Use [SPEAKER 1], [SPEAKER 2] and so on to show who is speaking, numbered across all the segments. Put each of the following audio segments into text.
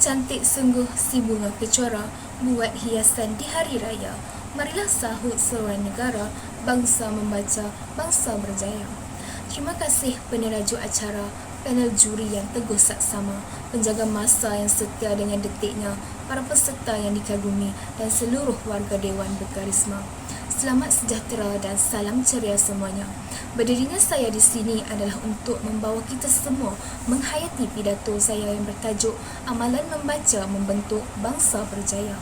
[SPEAKER 1] Cantik sungguh si bunga kecora, buat hiasan di hari raya. Marilah sahut seruan negara, bangsa membaca, bangsa berjaya. Terima kasih penerajuk acara, panel juri yang teguh saksama, penjaga masa yang setia dengan detiknya, para peserta yang dikagumi dan seluruh warga Dewan berkarisma. Selamat sejahtera dan salam ceria semuanya. Berdirinya saya di sini adalah untuk membawa kita semua menghayati pidato saya yang bertajuk Amalan Membaca Membentuk Bangsa Berjaya.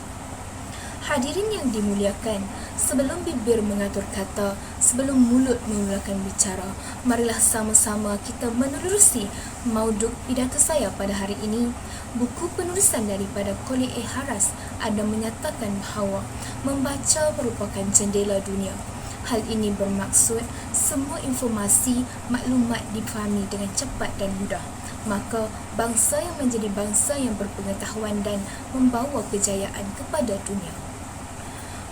[SPEAKER 1] Hadirin yang dimuliakan, sebelum bibir mengatur kata, sebelum mulut memulakan bicara, marilah sama-sama kita menerusi mauduk pidato saya pada hari ini. Buku penulisan daripada Kolej Haras ada menyatakan bahawa membaca merupakan jendela dunia. Hal ini bermaksud semua informasi, maklumat difahami dengan cepat dan mudah. Maka bangsa yang menjadi bangsa yang berpengetahuan dan membawa kejayaan kepada dunia.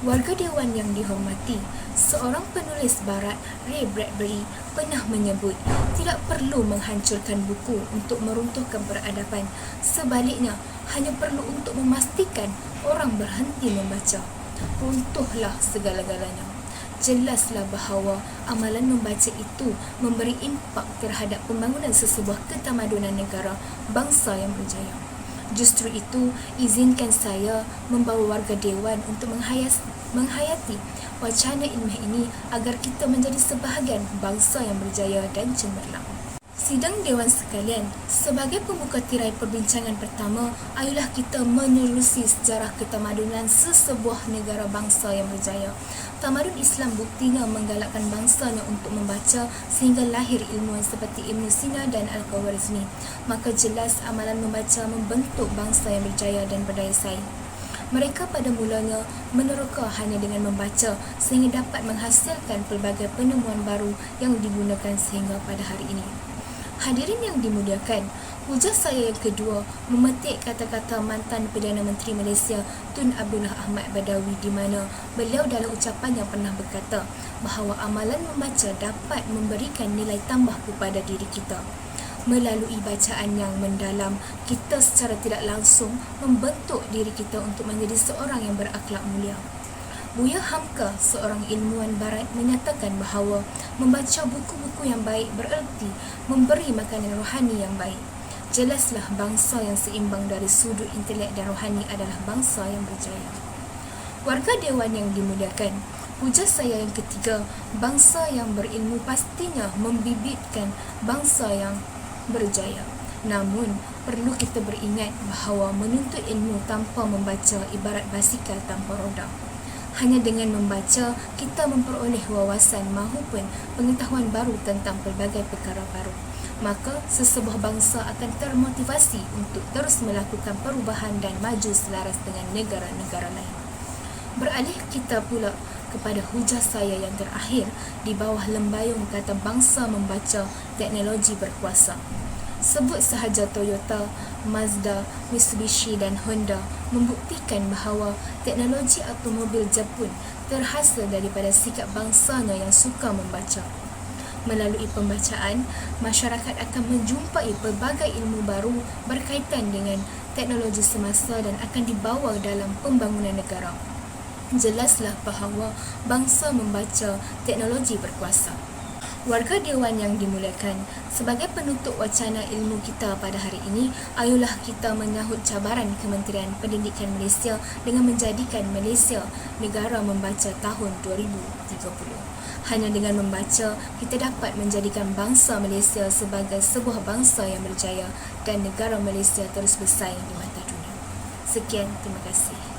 [SPEAKER 1] Warga Dewan yang dihormati, seorang penulis barat, Ray Bradbury, pernah menyebut tidak perlu menghancurkan buku untuk meruntuhkan peradaban. Sebaliknya, hanya perlu untuk memastikan orang berhenti membaca. Runtuhlah segala-galanya. Jelaslah bahawa amalan membaca itu memberi impak terhadap pembangunan sesebuah ketamadunan negara, bangsa yang berjaya. Justru itu, izinkan saya membawa warga Dewan untuk menghayati wacana ilmiah ini agar kita menjadi sebahagian bangsa yang berjaya dan cemerlang. Sidang Dewan sekalian, sebagai pembuka tirai perbincangan pertama, ayolah kita menerusi sejarah ketamadunan sesebuah negara bangsa yang berjaya. Tamadun Islam buktinya menggalakkan bangsanya untuk membaca sehingga lahir ilmuwan seperti Ibn Sina dan Al-Khwarizmi. Maka jelas amalan membaca membentuk bangsa yang berjaya dan berdaya saing. Mereka pada mulanya meneroka hanya dengan membaca sehingga dapat menghasilkan pelbagai penemuan baru yang digunakan sehingga pada hari ini. Hadirin yang dimuliakan, hujah saya yang kedua memetik kata-kata mantan Perdana Menteri Malaysia Tun Abdullah Ahmad Badawi di mana beliau dalam ucapannya pernah berkata bahawa amalan membaca dapat memberikan nilai tambah kepada diri kita. Melalui bacaan yang mendalam, kita secara tidak langsung membentuk diri kita untuk menjadi seorang yang berakhlak mulia. Buya Hamka, seorang ilmuwan barat, menyatakan bahawa membaca buku-buku yang baik bererti memberi makanan rohani yang baik. Jelaslah bangsa yang seimbang dari sudut intelek dan rohani adalah bangsa yang berjaya. Warga Dewan yang dimuliakan, hujah saya yang ketiga, bangsa yang berilmu pastinya membibitkan bangsa yang berjaya. Namun, perlu kita beringat bahawa menuntut ilmu tanpa membaca ibarat basikal tanpa roda. Hanya dengan membaca, kita memperoleh wawasan mahupun pengetahuan baru tentang pelbagai perkara baru. Maka, sesebuah bangsa akan termotivasi untuk terus melakukan perubahan dan maju selaras dengan negara-negara lain. Beralih kita pula kepada hujah saya yang terakhir di bawah lembayung kata bangsa membaca teknologi berkuasa. Sebut sahaja Toyota, Mazda, Mitsubishi dan Honda membuktikan bahawa teknologi automobil Jepun terhasil daripada sikap bangsanya yang suka membaca. Melalui pembacaan, masyarakat akan menjumpai pelbagai ilmu baru berkaitan dengan teknologi semasa dan akan dibawa dalam pembangunan negara. Jelaslah bahawa bangsa membaca teknologi berkuasa. Warga Dewan yang dimuliakan, sebagai penutup wacana ilmu kita pada hari ini, ayolah kita menyahut cabaran Kementerian Pendidikan Malaysia dengan menjadikan Malaysia negara membaca tahun 2030. Hanya dengan membaca, kita dapat menjadikan bangsa Malaysia sebagai sebuah bangsa yang berjaya dan negara Malaysia terus bersaing di mata dunia. Sekian, terima kasih.